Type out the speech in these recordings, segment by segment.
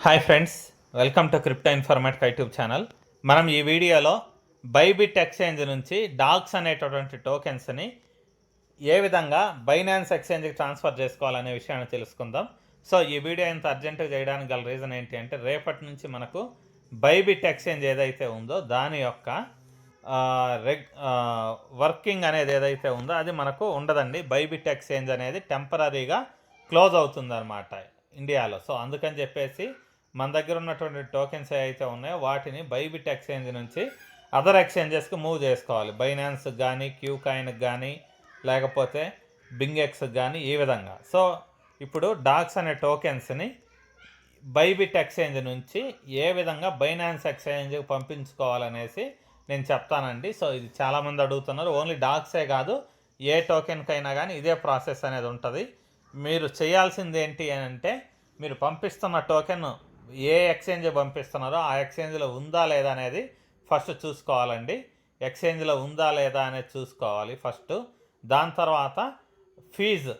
Hi friends, welcome to crypto informatic YouTube channel. మనం ఈ వీడియోలో బైబిట్ ఎక్స్చేంజ్ నుంచి డాక్స్ అనేటటువంటి టోకెన్స్ని ఏ విధంగా బైనాన్స్ ఎక్స్చేంజ్కి ట్రాన్స్ఫర్ చేసుకోవాలనే విషయాన్ని తెలుసుకుందాం. సో ఈ వీడియో ఇంత అర్జెంటుగా చేయడానికి గల రీజన్ ఏంటి అంటే, రేపటి నుంచి మనకు బైబిట్ ఎక్స్చేంజ్ ఏదైతే ఉందో దాని యొక్క వర్కింగ్ అనేది ఏదైతే ఉందో అది మనకు ఉండదండి. బైబిట్ ఎక్స్చేంజ్ అనేది టెంపరీగా క్లోజ్ అవుతుంది అనమాట ఇండియాలో. సో అందుకని చెప్పేసి మన దగ్గర ఉన్నటువంటి టోకెన్స్ ఏవైతే ఉన్నాయో వాటిని బైబిట్ ఎక్స్చేంజ్ నుంచి అదర్ ఎక్స్చేంజెస్కి మూవ్ చేసుకోవాలి. బైనాన్స్కి కానీ, క్యూ కాయిన్కి కానీ, లేకపోతే బింగెక్స్కి కానీ, ఈ విధంగా. సో ఇప్పుడు డాక్స్ అనే టోకెన్స్ని బైబిట్ ఎక్స్చేంజ్ నుంచి ఏ విధంగా బైనాన్స్ ఎక్స్చేంజ్కి పంపించుకోవాలనేసి నేను చెప్తానండి. సో ఇది చాలామంది అడుగుతున్నారు. ఓన్లీ డాక్సే కాదు, ఏ టోకెన్కైనా కానీ ఇదే ప్రాసెస్ అనేది ఉంటుంది. మీరు చేయాల్సింది ఏంటి అని అంటే, మీరు పంపిస్తున్న టోకెన్ ఏ ఎక్స్చేంజ్ పంపిస్తున్నారో ఆ ఎక్స్చేంజ్లో ఉందా లేదా అనేది ఫస్ట్ చూసుకోవాలండి. ఎక్స్చేంజ్లో ఉందా లేదా అనేది చూసుకోవాలి ఫస్ట్. దాని తర్వాత ఫీజు,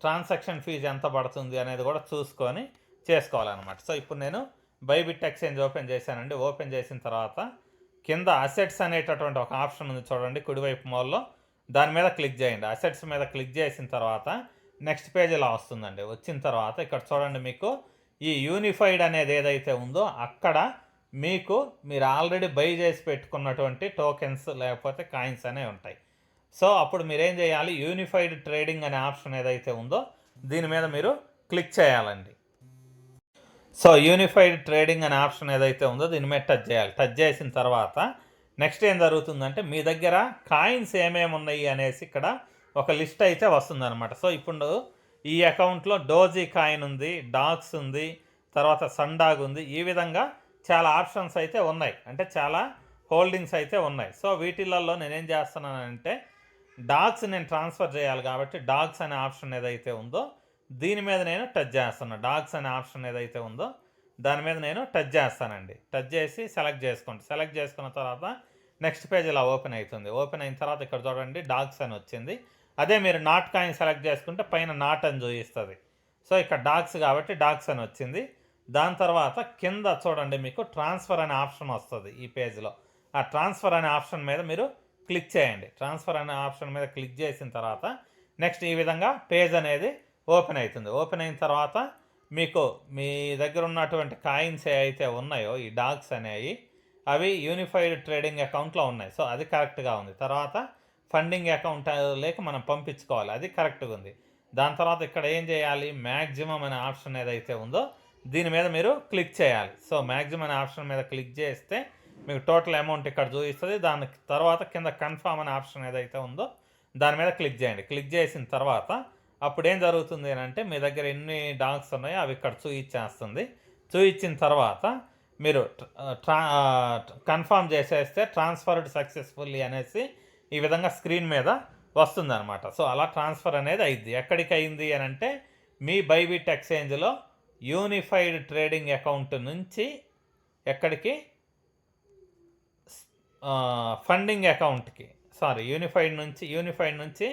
ట్రాన్సాక్షన్ ఫీజు ఎంత పడుతుంది అనేది కూడా చూసుకొని చేసుకోవాలన్నమాట. సో ఇప్పుడు నేను బైబిట్ ఎక్స్చేంజ్ ఓపెన్ చేశానండి. ఓపెన్ చేసిన తర్వాత కింద అసెట్స్ అనేటటువంటి ఒక ఆప్షన్ ఉంది చూడండి, కుడివైపు మూలలో. దాని మీద క్లిక్ చేయండి. అసెట్స్ మీద క్లిక్ చేసిన తర్వాత నెక్స్ట్ పేజ్ ఇలా వస్తుందండి. వచ్చిన తర్వాత ఇక్కడ చూడండి, మీకు ఈ యూనిఫైడ్ అనేది ఏదైతే ఉందో అక్కడ మీరు ఆల్రెడీ బై చేసి పెట్టుకున్నటువంటి టోకెన్స్ లేకపోతే కాయిన్స్ అనేవి ఉంటాయి. సో అప్పుడు మీరేం చేయాలి, యూనిఫైడ్ ట్రేడింగ్ అనే ఆప్షన్ ఏదైతే ఉందో దీని మీద మీరు క్లిక్ చేయాలండి. సో యూనిఫైడ్ ట్రేడింగ్ అనే ఆప్షన్ ఏదైతే ఉందో దీని మీద టచ్ చేయాలి. టచ్ చేసిన తర్వాత నెక్స్ట్ ఏం జరుగుతుందంటే, మీ దగ్గర కాయిన్స్ ఏమేమి ఉన్నాయి అనేసి ఇక్కడ ఒక లిస్ట్ అయితే వస్తుందన్నమాట. సో ఇప్పుడు ఈ అకౌంట్లో డోజీ కాయిన్ ఉంది, డాక్స్ ఉంది, తర్వాత సండాగ్ ఉంది. ఈ విధంగా చాలా ఆప్షన్స్ అయితే ఉన్నాయి, అంటే చాలా హోల్డింగ్స్ అయితే ఉన్నాయి. సో వీటిలలో నేనేం చేస్తున్నానంటే, డాక్స్ నేను ట్రాన్స్ఫర్ చేయాలి కాబట్టి డాక్స్ అనే ఆప్షన్ ఏదైతే ఉందో దీని మీద నేను టచ్ చేస్తాను. డాక్స్ అనే ఆప్షన్ ఏదైతే ఉందో దాని మీద నేను టచ్ చేస్తానండి. టచ్ చేసి సెలెక్ట్ చేసుకోండి. సెలెక్ట్ చేసుకున్న తర్వాత నెక్స్ట్ పేజ్ ఇలా ఓపెన్ అవుతుంది. ఓపెన్ అయిన తర్వాత ఇక్కడ చూడండి డాక్స్ అని వచ్చింది. అదే మీరు నాట్ కాయిన్ సెలెక్ట్ చేసుకుంటే పైన నాట్ అని చూపిస్తుంది. సో ఇక్కడ డాక్స్ కాబట్టి డాక్స్ అని వచ్చింది. దాని తర్వాత కింద చూడండి మీకు ట్రాన్స్ఫర్ అనే ఆప్షన్ వస్తుంది ఈ పేజ్లో. ఆ ట్రాన్స్ఫర్ అనే ఆప్షన్ మీద మీరు క్లిక్ చేయండి. ట్రాన్స్ఫర్ అనే ఆప్షన్ మీద క్లిక్ చేసిన తర్వాత నెక్స్ట్ ఈ విధంగా పేజ్ అనేది ఓపెన్ అవుతుంది. ఓపెన్ అయిన తర్వాత మీకు మీ దగ్గర ఉన్నటువంటి కాయిన్స్ ఏవైతే ఉన్నాయో ఈ డాక్స్ అనేవి అవి యూనిఫైడ్ ట్రేడింగ్ అకౌంట్లో ఉన్నాయి. సో అది కరెక్ట్గా ఉంది. తర్వాత ఫండింగ్ అకౌంట్ లేక మనం పంపించుకోవాలి, అది కరెక్ట్గా ఉంది. దాని తర్వాత ఇక్కడ ఏం చేయాలి, మ్యాక్సిమం అనే ఆప్షన్ ఏదైతే ఉందో దీని మీద మీరు క్లిక్ చేయాలి. సో మ్యాక్సిమం అనే ఆప్షన్ మీద క్లిక్ చేస్తే మీకు టోటల్ అమౌంట్ ఇక్కడ చూపిస్తుంది. దాని తర్వాత కింద కన్ఫర్మ్ అనే ఆప్షన్ ఏదైతే ఉందో దాని మీద క్లిక్ చేయండి. క్లిక్ చేసిన తర్వాత అప్పుడు ఏం జరుగుతుంది అని అంటే, మీ దగ్గర ఎన్ని డాక్స్ ఉన్నాయో అవి ఇక్కడ చూయించేస్తుంది. చూయించిన తర్వాత మీరు కన్ఫర్మ్ చేసేస్తే ట్రాన్స్ఫర్డ్ సక్సెస్ఫుల్లీ అనేసి ఈ విధంగా స్క్రీన్ మీద వస్తుందన్నమాట. సో అలా ట్రాన్స్ఫర్ అనేది అయింది. ఎక్కడికి అయింది అని అంటే, మీ బైబిట్ ఎక్స్చేంజ్లో యూనిఫైడ్ ట్రేడింగ్ అకౌంట్ నుంచి ఎక్కడికి, ఫండింగ్ అకౌంట్కి, యూనిఫైడ్ నుంచి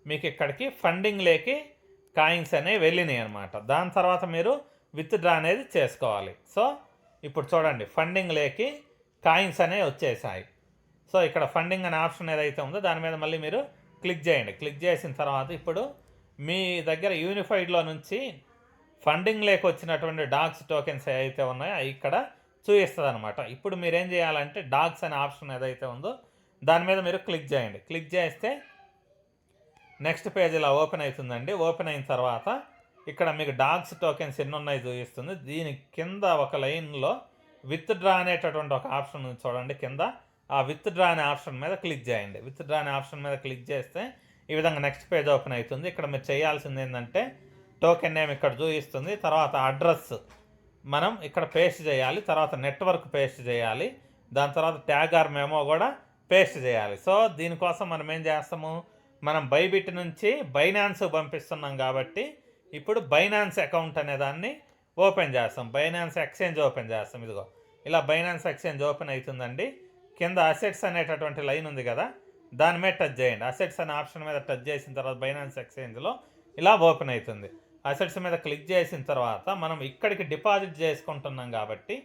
మీకు ఇక్కడికి ఫండింగ్ లేకి కాయిన్స్ అనేవి వెళ్ళినాయి అనమాట. దాని తర్వాత మీరు విత్డ్రా అనేది చేసుకోవాలి. సో ఇప్పుడు చూడండి ఫండింగ్ లేకి కాయిన్స్ అనేవి వచ్చేసాయి. సో ఇక్కడ ఫండింగ్ అనే ఆప్షన్ ఏదైతే ఉందో దాని మీద మళ్ళీ మీరు క్లిక్ చేయండి. క్లిక్ చేసిన తర్వాత ఇప్పుడు మీ దగ్గర యూనిఫైడ్లో నుంచి ఫండింగ్ లేక వచ్చినటువంటి డాక్స్ టోకెన్స్ ఏవైతే ఉన్నాయో అవి ఇక్కడ చూపిస్తుంది అనమాట. ఇప్పుడు మీరేం చేయాలంటే, డాక్స్ అనే ఆప్షన్ ఏదైతే ఉందో దాని మీద మీరు క్లిక్ చేయండి. క్లిక్ చేస్తే నెక్స్ట్ పేజ్ ఇలా ఓపెన్ అవుతుందండి. ఓపెన్ అయిన తర్వాత ఇక్కడ మీకు డాక్స్ టోకెన్స్ ఎన్ని ఉన్నాయి చూపిస్తుంది. దీని కింద ఒక లైన్లో విత్డ్రా అనేటటువంటి ఒక ఆప్షన్ ఉంది చూడండి కింద. ఆ విత్డ్రా అనే ఆప్షన్ మీద క్లిక్ చేయండి. విత్డ్రా అనే ఆప్షన్ మీద క్లిక్ చేస్తే ఈ విధంగా నెక్స్ట్ పేజ్ ఓపెన్ అవుతుంది. ఇక్కడ మీరు చేయాల్సింది ఏంటంటే, టోకెన్ నేమ్ ఇక్కడ చూపిస్తుంది, తర్వాత అడ్రస్ మనం ఇక్కడ పేస్ట్ చేయాలి, తర్వాత నెట్వర్క్ పేస్ట్ చేయాలి, దాని తర్వాత ట్యాగ్ ఆర్ మెమో కూడా పేస్ట్ చేయాలి. సో దీనికోసం మనం ఏం చేస్తాము, మనం బైబిట్ నుంచి బైనాన్స్ పంపిస్తున్నాం కాబట్టి ఇప్పుడు బైనాన్స్ అకౌంట్ అనే దాన్ని ఓపెన్ చేస్తాం. బైనాన్స్ ఎక్స్చేంజ్ ఓపెన్ చేస్తాం. ఇదిగో ఇలా బైనాన్స్ ఎక్స్చేంజ్ ఓపెన్ అవుతుందండి. కింద అసెట్స్ అనేటటువంటి లైన్ ఉంది కదా, దాని మీద టచ్ చేయండి. అసెట్స్ అనే ఆప్షన్ మీద టచ్ చేసిన తర్వాత బైనాన్స్ ఎక్స్చేంజ్లో ఇలా ఓపెన్ అవుతుంది. అసెట్స్ మీద క్లిక్ చేసిన తర్వాత మనం ఇక్కడికి డిపాజిట్ చేసుకుంటున్నాం కాబట్టి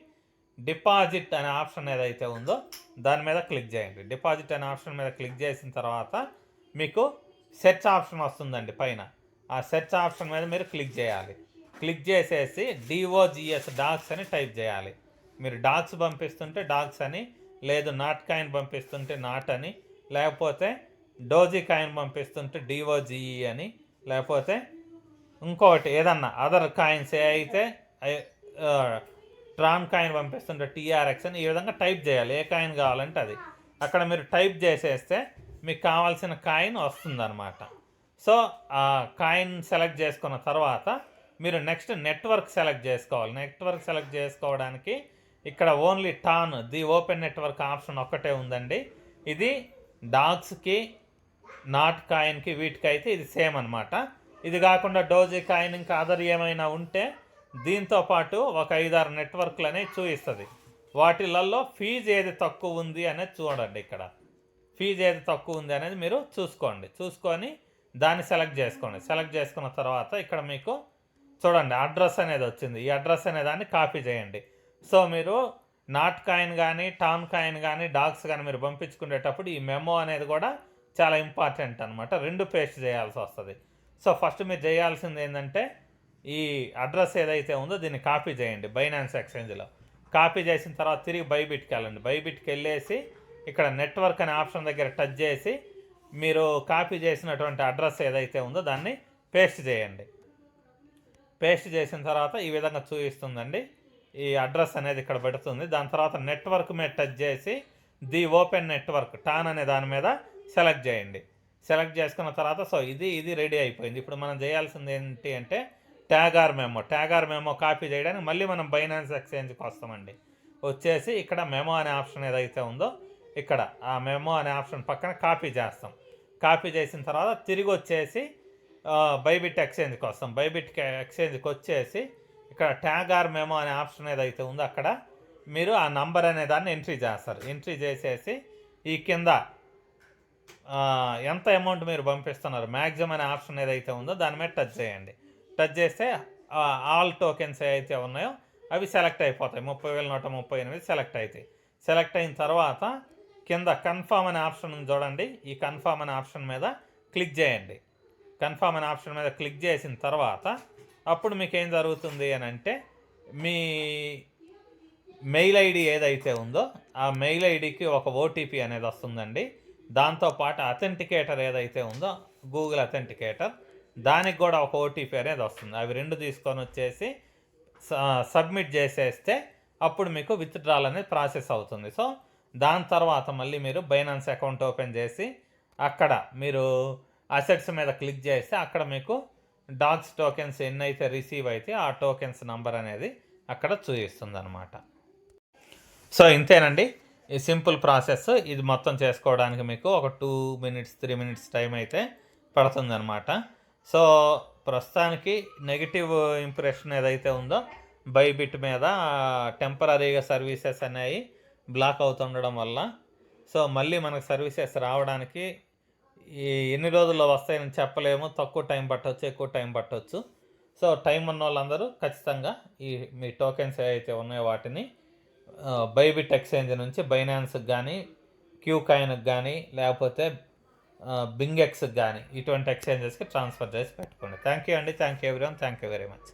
డిపాజిట్ అనే ఆప్షన్ ఏదైతే ఉందో దాని మీద క్లిక్ చేయండి. డిపాజిట్ అనే ఆప్షన్ మీద క్లిక్ చేసిన తర్వాత మీకు సెర్చ్ ఆప్షన్ వస్తుందండి పైన. ఆ సెర్చ్ ఆప్షన్ మీద మీరు క్లిక్ చేయాలి. క్లిక్ చేసేసి DOGS డాగ్స్ అని టైప్ చేయాలి. మీరు డాగ్స్ పంపిస్తుంటే డాగ్స్ అని, లేదు నాట్ కాయిన్ పంపిస్తుంటే నాట్ అని, లేకపోతే డోజీ కాయిన్ పంపిస్తుంటే DOGE అని, లేకపోతే ఇంకొకటి ఏదన్నా అదర్ కాయిన్స్ ఏ అయితే ట్రాన్ కాయిన్ పంపిస్తుంటే TRX అని, ఈ విధంగా టైప్ చేయాలి. ఏ కాయిన్ కావాలంటే అది అక్కడ మీరు టైప్ చేసేస్తే మీకు కావాల్సిన కాయిన్ వస్తుందన్నమాట. సో ఆ కాయిన్ సెలెక్ట్ చేసుకున్న తర్వాత మీరు నెక్స్ట్ నెట్వర్క్ సెలెక్ట్ చేసుకోవాలి. నెట్వర్క్ సెలెక్ట్ చేసుకోవడానికి ఇక్కడ only tan the open network option ఒక్కటే ఉందండి. ఇది డాగ్స్కి, నాట్ కాయిన్కి, వీటికైతే ఇది సేమ్ అనమాట. ఇది కాకుండా డోజీ కాయిన్ ఇంకా అదర్ ఏమైనా ఉంటే దీంతో పాటు ఒక 5-6 నెట్వర్క్లు అనేవి చూపిస్తుంది. వాటిలలో ఫీజు ఏది తక్కువ ఉంది అనేది చూడండి. ఇక్కడ ఫీజు ఏది తక్కువ ఉంది అనేది మీరు చూసుకొని దాన్ని సెలెక్ట్ చేసుకోండి. సెలెక్ట్ చేసుకున్న తర్వాత ఇక్కడ మీకు చూడండి అడ్రస్ అనేది వచ్చింది. ఈ అడ్రస్ అనే దాన్ని కాపీ చేయండి. సో మీరు నాట్ కాయిన్ కానీ, టాన్ కాయిన్ కానీ, డాగ్స్ కానీ మీరు పంపించుకునేటప్పుడు ఈ మెమో అనేది కూడా చాలా ఇంపార్టెంట్ అనమాట. 2 పేస్ట్ చేయాల్సి వస్తుంది. సో ఫస్ట్ మీరు చేయాల్సింది ఏంటంటే ఈ అడ్రస్ ఏదైతే ఉందో దీన్ని కాపీ చేయండి బైనాన్స్ ఎక్స్చేంజ్లో. కాపీ చేసిన తర్వాత తిరిగి బైబిట్కి వెళ్ళండి. బైబిట్కి వెళ్ళేసి ఇక్కడ నెట్వర్క్ అనే ఆప్షన్ దగ్గర టచ్ చేసి మీరు కాపీ చేసినటువంటి అడ్రస్ ఏదైతే ఉందో దాన్ని పేస్ట్ చేయండి. పేస్ట్ చేసిన తర్వాత ఈ విధంగా చూపిస్తుందండి. ఈ అడ్రస్ అనేది ఇక్కడ పెడుతుంది. దాని తర్వాత నెట్వర్క్ మీద టచ్ చేసి ది ఓపెన్ నెట్వర్క్ టాన్ అనే దాని మీద సెలెక్ట్ చేయండి. సెలెక్ట్ చేసుకున్న తర్వాత సో ఇది రెడీ అయిపోయింది. ఇప్పుడు మనం చేయాల్సింది ఏంటి అంటే ట్యాగార్ మెమో కాపీ చేయడానికి మళ్ళీ మనం బైనాన్స్ ఎక్స్చేంజ్కి వస్తామండి. వచ్చేసి ఇక్కడ మెమో అనే ఆప్షన్ ఏదైతే ఉందో ఇక్కడ ఆ మెమో అనే ఆప్షన్ పక్కన కాపీ చేస్తాం. కాపీ చేసిన తర్వాత తిరిగి వచ్చేసి బైబిట్ ఎక్స్చేంజ్కి వస్తాం. బైబిట్ ఎక్స్చేంజ్కి వచ్చేసి ఇక్కడ ట్యాగార్ మెమో అనే ఆప్షన్ ఏదైతే ఉందో అక్కడ మీరు ఆ నంబర్ అనే దాన్ని ఎంట్రీ చేస్తారు. ఎంట్రీ చేసేసి ఈ కింద ఎంత అమౌంట్ మీరు పంపిస్తున్నారు మ్యాక్సిమం అనే ఆప్షన్ ఏదైతే ఉందో దాని మీద టచ్ చేయండి. టచ్ చేస్తే ఆల్ టోకెన్స్ ఏవైతే ఉన్నాయో అవి సెలెక్ట్ అయిపోతాయి. 30,138 సెలెక్ట్ అవుతాయి. సెలెక్ట్ అయిన తర్వాత కింద కన్ఫర్మ్ అనే ఆప్షన్ చూడండి. ఈ కన్ఫర్మ్ అనే ఆప్షన్ మీద క్లిక్ చేయండి. కన్ఫర్మ్ అనే ఆప్షన్ మీద క్లిక్ చేసిన తర్వాత అప్పుడు మీకు ఏం జరుగుతుంది అని అంటే మీ మెయిల్ ఐడి ఏదైతే ఉందో ఆ మెయిల్ ఐడికి ఒక OTP అనేది వస్తుందండి. దాంతోపాటు అథెంటికేటర్ ఏదైతే ఉందో గూగుల్ అథెంటికేటర్ దానికి కూడా ఒక OTP అనేది వస్తుంది. అవి 2 తీసుకొని వచ్చేసి సబ్మిట్ చేసేస్తే అప్పుడు మీకు విత్డ్రాల్ అనేది ప్రాసెస్ అవుతుంది. సో దాని తర్వాత మళ్ళీ మీరు బైనాన్స్ అకౌంట్ ఓపెన్ చేసి అక్కడ మీరు అసెట్స్ మీద క్లిక్ చేస్తే అక్కడ మీకు డాగ్స్ టోకెన్స్ ఎన్నైతే రిసీవ్ అయితే ఆ టోకెన్స్ నంబర్ అనేది అక్కడ చూపిస్తుంది అనమాట. సో ఇంతేనండి ఈ సింపుల్ ప్రాసెస్. ఇది మొత్తం చేసుకోవడానికి మీకు ఒక 2 minutes 3 minutes టైం అయితే పడుతుంది అనమాట. సో ప్రస్తుతానికి నెగిటివ్ ఇంప్రెషన్ ఏదైతే ఉందో బైబిట్ మీద టెంపరీగా సర్వీసెస్ అనేవి బ్లాక్ అవుతుండడం వల్ల సో మళ్ళీ మనకు సర్వీసెస్ రావడానికి ఎన్ని రోజుల్లో వస్తాయని చెప్పలేము. తక్కువ టైం పట్టవచ్చు, ఎక్కువ టైం పట్టవచ్చు. సో టైం ఉన్న వాళ్ళందరూ ఖచ్చితంగా మీ టోకెన్స్ ఏవైతే ఉన్నాయో వాటిని బైబిట్ ఎక్స్చేంజ్ నుంచి బైనాన్స్కి కానీ, క్యూకాయిన్కి కానీ, లేకపోతే బింగెక్స్కి కానీ ఇటువంటి ఎక్స్చేంజెస్కి ట్రాన్స్ఫర్ చేసి పెట్టుకోండి. థ్యాంక్ యూ అండి. Thank you everyone. Thank you very much.